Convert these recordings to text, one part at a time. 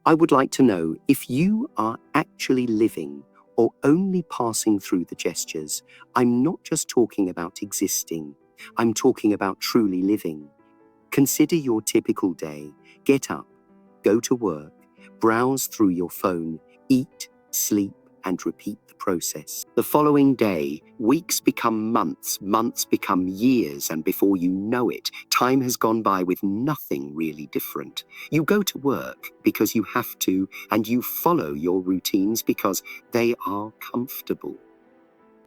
I would like to know if you are actually living or only passing through the gestures. I'm not just talking about existing. I'm talking about truly living. Consider your typical day. Get up, go to work, browse through your phone, eat, sleep, and repeat the process. The following day, weeks become months, months become years, and before you know it, time has gone by with nothing really different. You go to work because you have to, and you follow your routines because they are comfortable.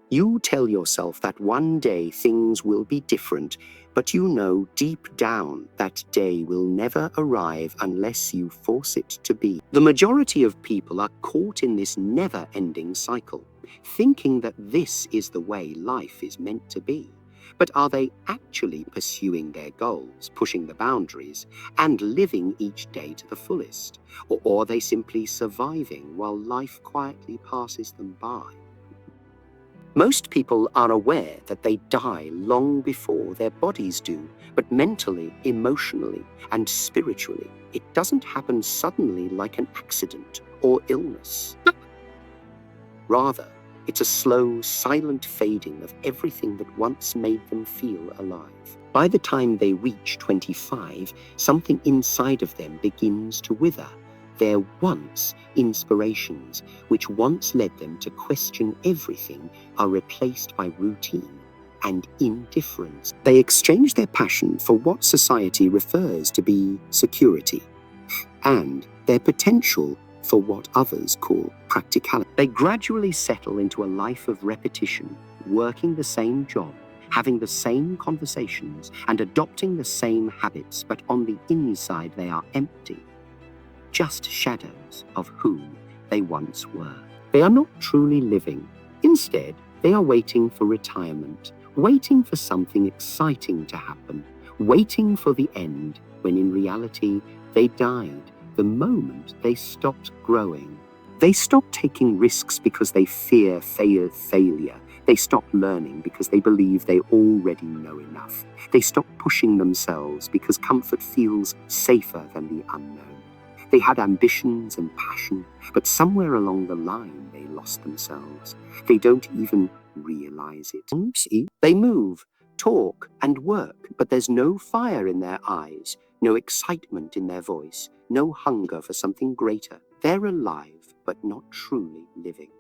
You tell yourself that one day things will be different, but you know deep down that day will never arrive unless you force it to be. The majority of people are caught in this never-ending cycle, thinking that this is the way life is meant to be. But are they actually pursuing their goals, pushing the boundaries, and living each day to the fullest? Or are they simply surviving while life quietly passes them by? Most people are aware that they die long before their bodies do, but mentally, emotionally, and spiritually, it doesn't happen suddenly like an accident or illness. Rather, it's a slow, silent fading of everything that once made them feel alive. By the time they reach 25, something inside of them begins to wither. Their once inspirations, which once led them to question everything, are replaced by routine and indifference. They exchange their passion for what society refers to be security, and their potential for what others call practicality. They gradually settle into a life of repetition, working the same job, having the same conversations, and adopting the same habits, but on the inside they are empty. Just shadows of who they once were. They are not truly living. Instead, they are waiting for retirement, waiting for something exciting to happen, waiting for the end, when in reality, they died the moment they stopped growing. They stop taking risks because they fear failure. They stop learning because they believe they already know enough. They stop pushing themselves because comfort feels safer than the unknown. They had ambitions and passion, but somewhere along the line they lost themselves. They don't even realize it. They move, talk, and work, but there's no fire in their eyes, no excitement in their voice, no hunger for something greater. They're alive, but not truly living.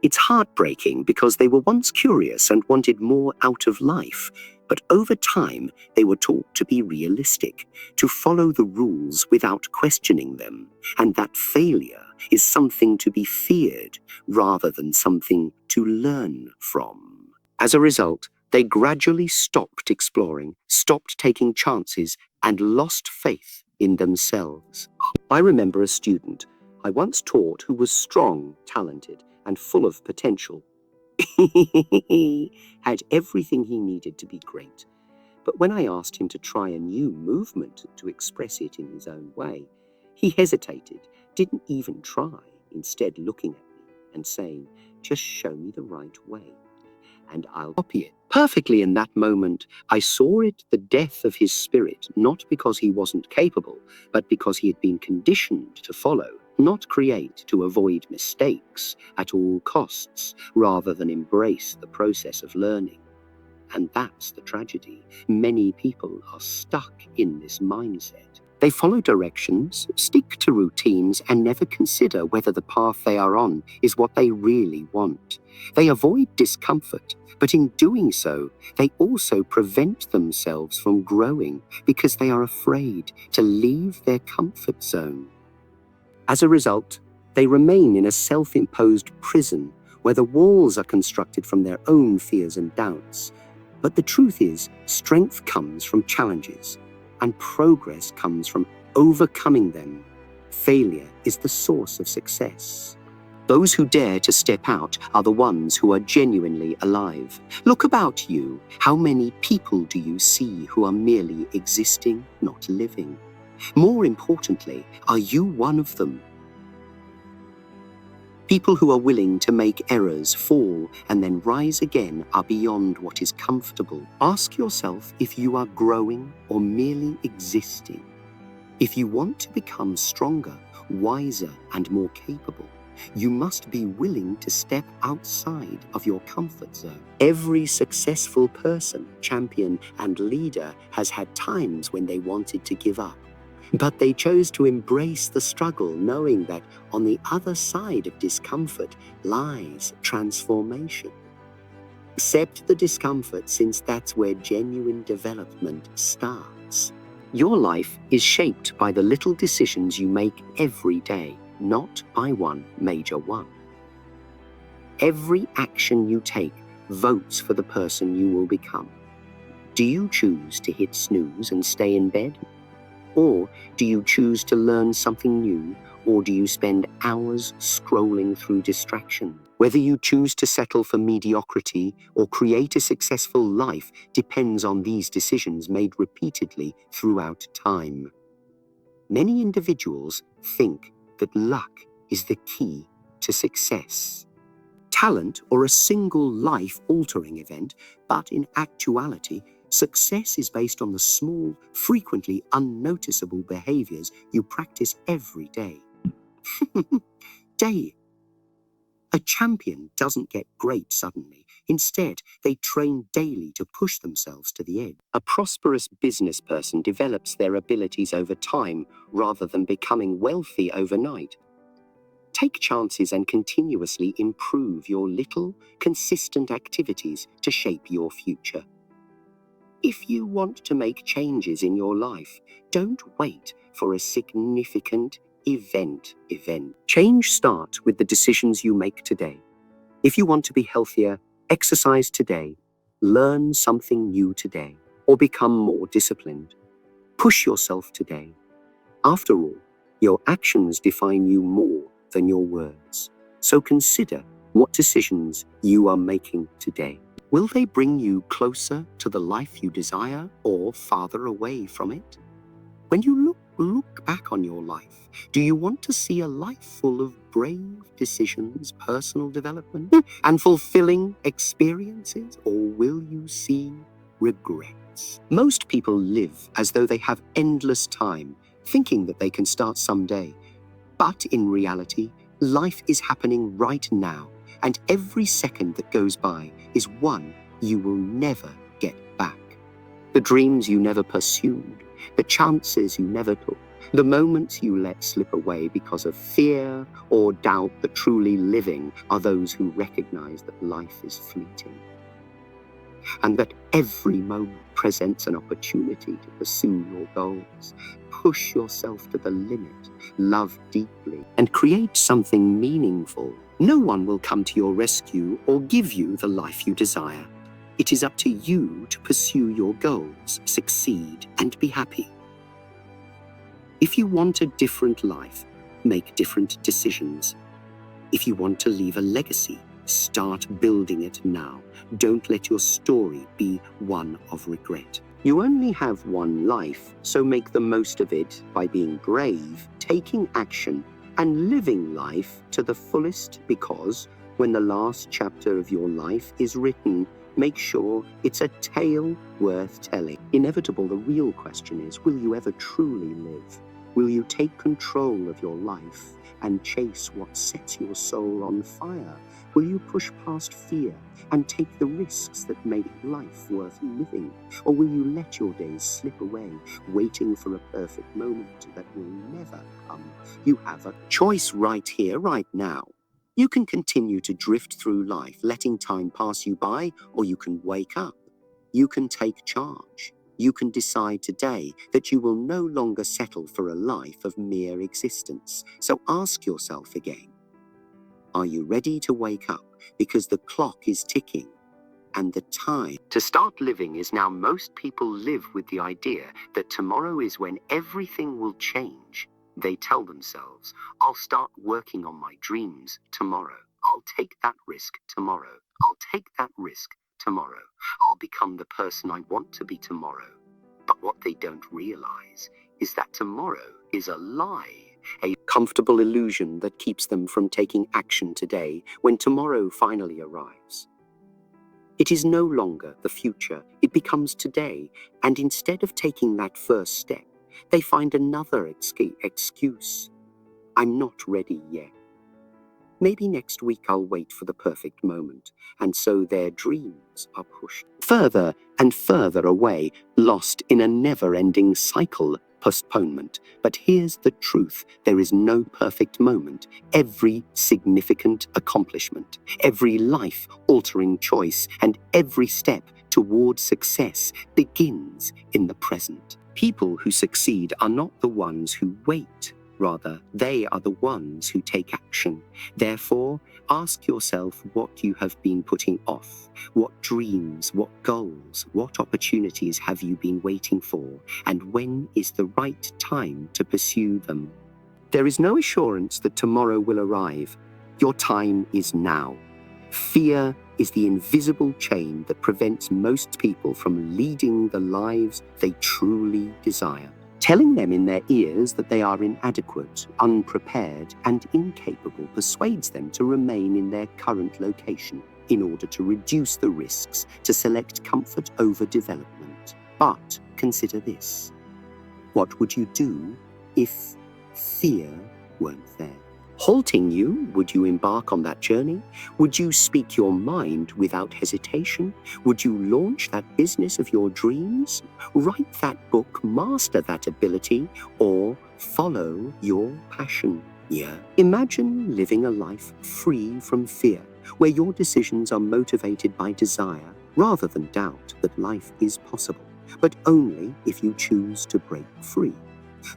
It's heartbreaking because they were once curious and wanted more out of life, but over time they were taught to be realistic, to follow the rules without questioning them, and that failure is something to be feared rather than something to learn from. As a result, they gradually stopped exploring, stopped taking chances, and lost faith in themselves. I remember a student I once taught who was strong, talented, and full of potential. He had everything he needed to be great. But when I asked him to try a new movement to express it in his own way, he hesitated, didn't even try, instead looking at me and saying, "Just show me the right way, and I'll copy it." Perfectly in that moment, I saw it the death of his spirit, not because he wasn't capable, but because he had been conditioned to follow, not create, to avoid mistakes at all costs, rather than embrace the process of learning. And that's the tragedy. Many people are stuck in this mindset. They follow directions, stick to routines, and never consider whether the path they are on is what they really want. They avoid discomfort, but in doing so, they also prevent themselves from growing because they are afraid to leave their comfort zone. As a result, they remain in a self-imposed prison where the walls are constructed from their own fears and doubts. But the truth is, strength comes from challenges, and progress comes from overcoming them. Failure is the source of success. Those who dare to step out are the ones who are genuinely alive. Look about you. How many people do you see who are merely existing, not living? More importantly, are you one of them? People who are willing to make errors, fall, and then rise again are beyond what is comfortable. Ask yourself if you are growing or merely existing. If you want to become stronger, wiser, and more capable, you must be willing to step outside of your comfort zone. Every successful person, champion, and leader has had times when they wanted to give up. But they chose to embrace the struggle, knowing that on the other side of discomfort lies transformation. Accept the discomfort, since that's where genuine development starts. Your life is shaped by the little decisions you make every day, not by one major one. Every action you take votes for the person you will become. Do you choose to hit snooze and stay in bed? Or do you choose to learn something new? Or do you spend hours scrolling through distraction? Whether you choose to settle for mediocrity or create a successful life depends on these decisions made repeatedly throughout time. Many individuals think that luck is the key to success, talent, or a single life-altering event, but in actuality, success is based on the small, frequently unnoticeable behaviors you practice every day. A champion doesn't get great suddenly. Instead, they train daily to push themselves to the edge. A prosperous business person develops their abilities over time rather than becoming wealthy overnight. Take chances and continuously improve your little, consistent activities to shape your future. If you want to make changes in your life, don't wait for a significant event. Change starts with the decisions you make today. If you want to be healthier, exercise today, learn something new today, or become more disciplined. Push yourself today. After all, your actions define you more than your words. So consider what decisions you are making today. Will they bring you closer to the life you desire or farther away from it? When you look back on your life, do you want to see a life full of brave decisions, personal development, and fulfilling experiences, or will you see regrets? Most people live as though they have endless time, thinking that they can start someday. But in reality, life is happening right now, and every second that goes by is one you will never get back. The dreams you never pursued, the chances you never took, the moments you let slip away because of fear or doubt that truly living are those who recognize that life is fleeting, and that every moment presents an opportunity to pursue your goals. Push yourself to the limit, love deeply, and create something meaningful. No one will come to your rescue or give you the life you desire. It is up to you to pursue your goals, succeed, and be happy. If you want a different life, make different decisions. If you want to leave a legacy, start building it now. Don't let your story be one of regret. You only have one life, so make the most of it by being brave, taking action, and living life to the fullest, because when the last chapter of your life is written, make sure it's a tale worth telling. Inevitable, the real question is, will you ever truly live? Will you take control of your life and chase what sets your soul on fire? Will you push past fear and take the risks that make life worth living? Or will you let your days slip away, waiting for a perfect moment that will never come? You have a choice right here, right now. You can continue to drift through life, letting time pass you by, or you can wake up. You can take charge. You can decide today that you will no longer settle for a life of mere existence. So ask yourself again, are you ready to wake up? Because the clock is ticking and the time to start living is now. Most people live with the idea that tomorrow is when everything will change. They tell themselves, I'll start working on my dreams tomorrow. I'll take that risk tomorrow. I'll take that risk tomorrow. I'll become the person I want to be tomorrow. But what they don't realize is that tomorrow is a lie, a comfortable illusion that keeps them from taking action today when tomorrow finally arrives. It is no longer the future, it becomes today, and instead of taking that first step, They find another excuse. I'm not ready yet. Maybe next week I'll wait for the perfect moment, and so their dreams are pushed further and further away, lost in a never-ending cycle of postponement. But here's the truth: there is no perfect moment. Every significant accomplishment, every life-altering choice, and every step towards success begins in the present. People who succeed are not the ones who wait. Rather, they are the ones who take action. Therefore, ask yourself what you have been putting off. What dreams, what goals, what opportunities have you been waiting for? And when is the right time to pursue them? There is no assurance that tomorrow will arrive. Your time is now. Fear is the invisible chain that prevents most people from leading the lives they truly desire. Telling them in their ears that they are inadequate, unprepared, and incapable persuades them to remain in their current location in order to reduce the risks, to select comfort over development. But consider this: what would you do if fear weren't there? Halting you, would you embark on that journey? Would you speak your mind without hesitation? Would you launch that business of your dreams? Write that book, master that ability, or follow your passion? Yeah. Imagine living a life free from fear, where your decisions are motivated by desire rather than doubt that life is possible, but only if you choose to break free.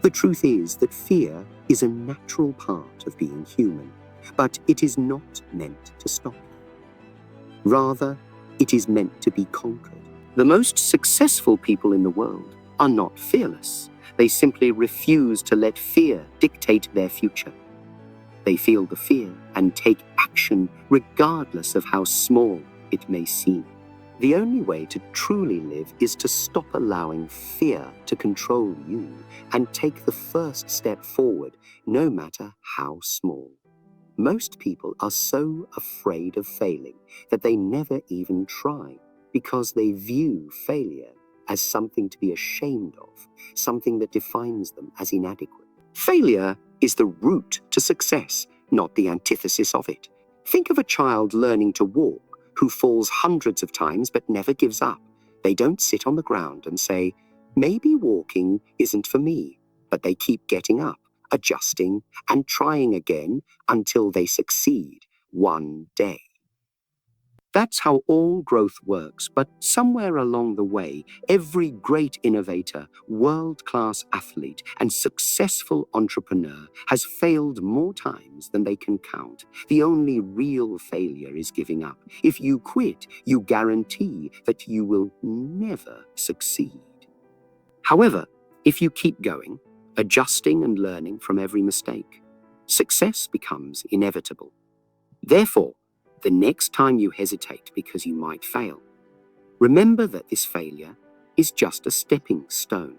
The truth is that fear is a natural part of being human, but it is not meant to stop you. Rather, it is meant to be conquered. The most successful people in the world are not fearless. They simply refuse to let fear dictate their future. They feel the fear and take action regardless of how small it may seem. The only way to truly live is to stop allowing fear to control you and take the first step forward, no matter how small. Most people are so afraid of failing that they never even try, because they view failure as something to be ashamed of, something that defines them as inadequate. Failure is the route to success, not the antithesis of it. Think of a child learning to walk who falls hundreds of times but never gives up. They don't sit on the ground and say, maybe walking isn't for me, but they keep getting up, adjusting, and trying again until they succeed one day. That's how all growth works, but somewhere along the way, every great innovator, world-class athlete, and successful entrepreneur has failed more times than they can count. The only real failure is giving up. If you quit, you guarantee that you will never succeed. However, if you keep going, adjusting and learning from every mistake, success becomes inevitable. Therefore, the next time you hesitate because you might fail, remember that this failure is just a stepping stone.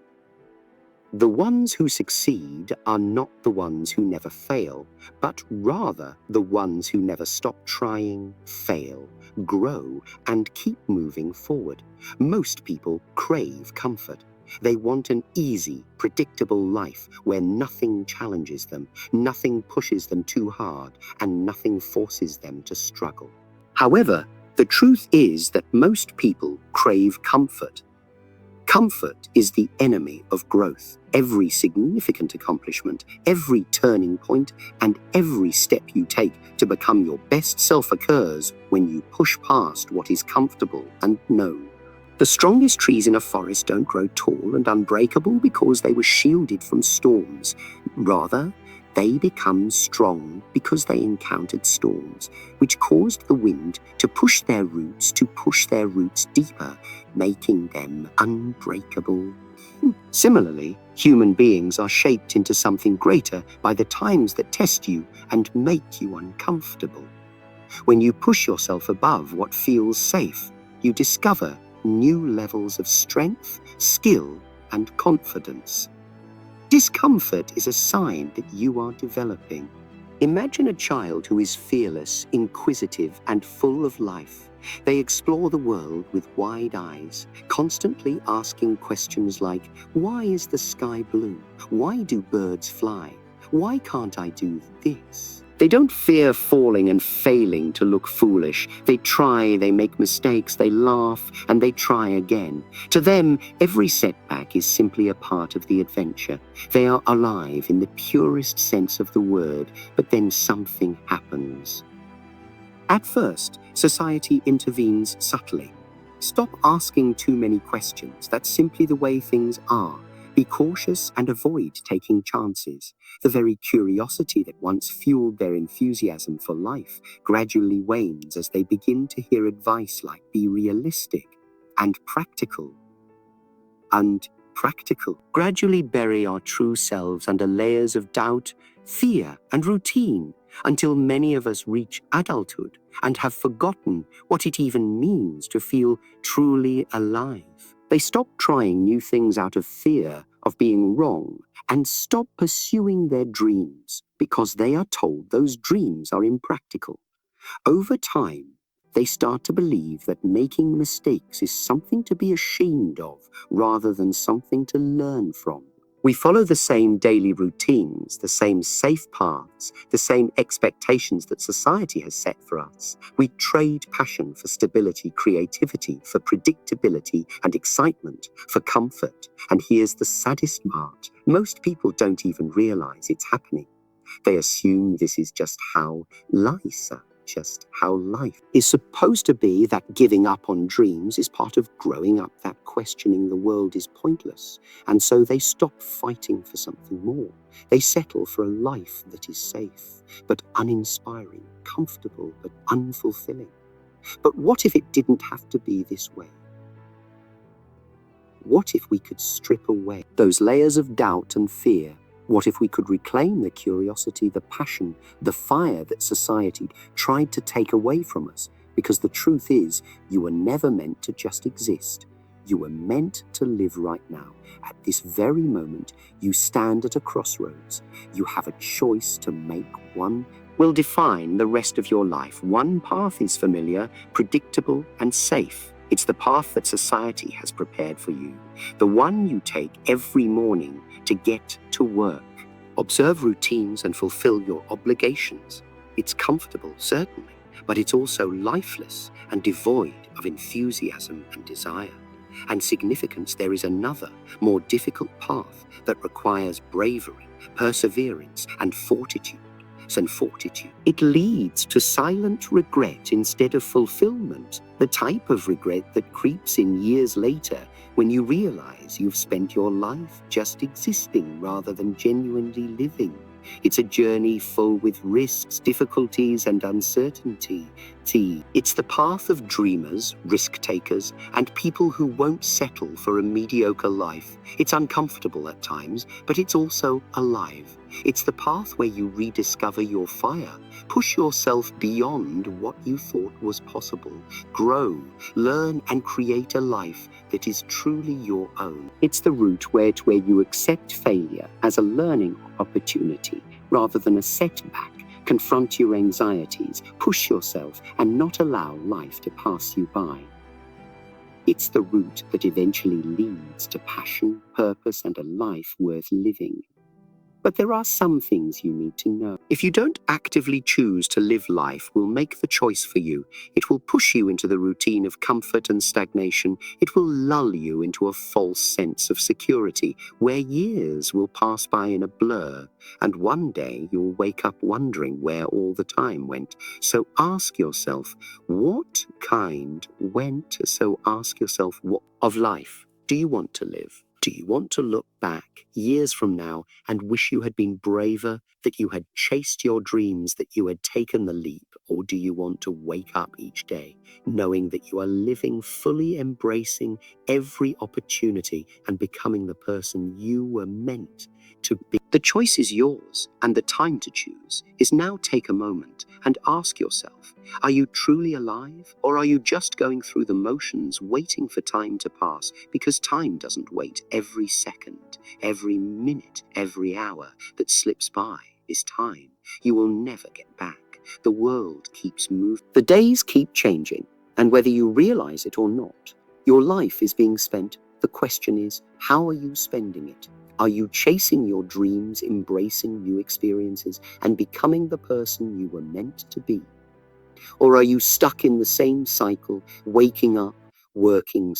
The ones who succeed are not the ones who never fail, but rather the ones who never stop trying, fail, grow, and keep moving forward. Most people crave comfort. They want an easy, predictable life where nothing challenges them, nothing pushes them too hard, and nothing forces them to struggle. However, the truth is that most people crave comfort. Comfort is the enemy of growth. Every significant accomplishment, every turning point, and every step you take to become your best self occurs when you push past what is comfortable and known. The strongest trees in a forest don't grow tall and unbreakable because they were shielded from storms. Rather, they become strong because they encountered storms, which caused the wind to push their roots deeper, making them unbreakable. Similarly, human beings are shaped into something greater by the times that test you and make you uncomfortable. When you push yourself above what feels safe, you discover new levels of strength, skill, and confidence. Discomfort is a sign that you are developing. Imagine a child who is fearless, inquisitive, and full of life. They explore the world with wide eyes, constantly asking questions like, why is the sky blue? Why do birds fly? Why can't I do this? They don't fear falling and failing to look foolish. They try, they make mistakes, they laugh, and they try again. To them, every setback is simply a part of the adventure. They are alive in the purest sense of the word, but then something happens. At first, society intervenes subtly. Stop asking too many questions. That's simply the way things are. Be cautious and avoid taking chances. The very curiosity that once fueled their enthusiasm for life gradually wanes as they begin to hear advice like be realistic and practical. Gradually bury our true selves under layers of doubt, fear, and routine until many of us reach adulthood and have forgotten what it even means to feel truly alive. They stop trying new things out of fear of being wrong and stop pursuing their dreams because they are told those dreams are impractical. Over time, they start to believe that making mistakes is something to be ashamed of rather than something to learn from. We follow the same daily routines, the same safe paths, the same expectations that society has set for us. We trade passion for stability, creativity, for predictability and excitement, for comfort. And here's the saddest part. Most people don't even realize it's happening. They assume this is just how life is supposed to be, that giving up on dreams is part of growing up, that questioning the world is pointless. And so they stop fighting for something more. They settle for a life that is safe, but uninspiring, comfortable, but unfulfilling. But what if it didn't have to be this way? What if we could strip away those layers of doubt and fear? What if we could reclaim the curiosity, the passion, the fire that society tried to take away from us? Because the truth is, you were never meant to just exist. You were meant to live right now. At this very moment, you stand at a crossroads. You have a choice to make. One will define the rest of your life. One path is familiar, predictable, and safe. It's the path that society has prepared for you, the one you take every morning to get to work. Observe routines and fulfill your obligations. It's comfortable, certainly, but it's also lifeless and devoid of enthusiasm and desire. And significance, there is another, more difficult path that requires bravery, perseverance, and fortitude. It leads to silent regret instead of fulfillment, the type of regret that creeps in years later when you realize you've spent your life just existing rather than genuinely living. It's a journey full with risks, difficulties, and uncertainty. It's the path of dreamers, risk-takers, and people who won't settle for a mediocre life. It's uncomfortable at times, but it's also alive. It's the path where you rediscover your fire, push yourself beyond what you thought was possible, grow, learn, and create a life that is truly your own. It's the route where you accept failure as a learning opportunity rather than a setback. Confront your anxieties, push yourself, and not allow life to pass you by. It's the route that eventually leads to passion, purpose, and a life worth living. But there are some things you need to know. If you don't actively choose to live life, will make the choice for you. It will push you into the routine of comfort and stagnation. It will lull you into a false sense of security, where years will pass by in a blur, and one day you'll wake up wondering where all the time went. So ask yourself, what of life do you want to live? Do you want to look back years from now and wish you had been braver, that you had chased your dreams, that you had taken the leap? Or do you want to wake up each day knowing that you are living, fully embracing every opportunity and becoming the person you were meant to be? The choice is yours, and the time to choose is now. Take a moment and ask yourself, are you truly alive, or are you just going through the motions, waiting for time to pass? Because time doesn't wait. Every second, every minute, every hour that slips by is time you will never get back. The world keeps moving. The days keep changing. And whether you realize it or not, your life is being spent. The question is, how are you spending it? Are you chasing your dreams, embracing new experiences, and becoming the person you were meant to be? Or are you stuck in the same cycle, waking up, working,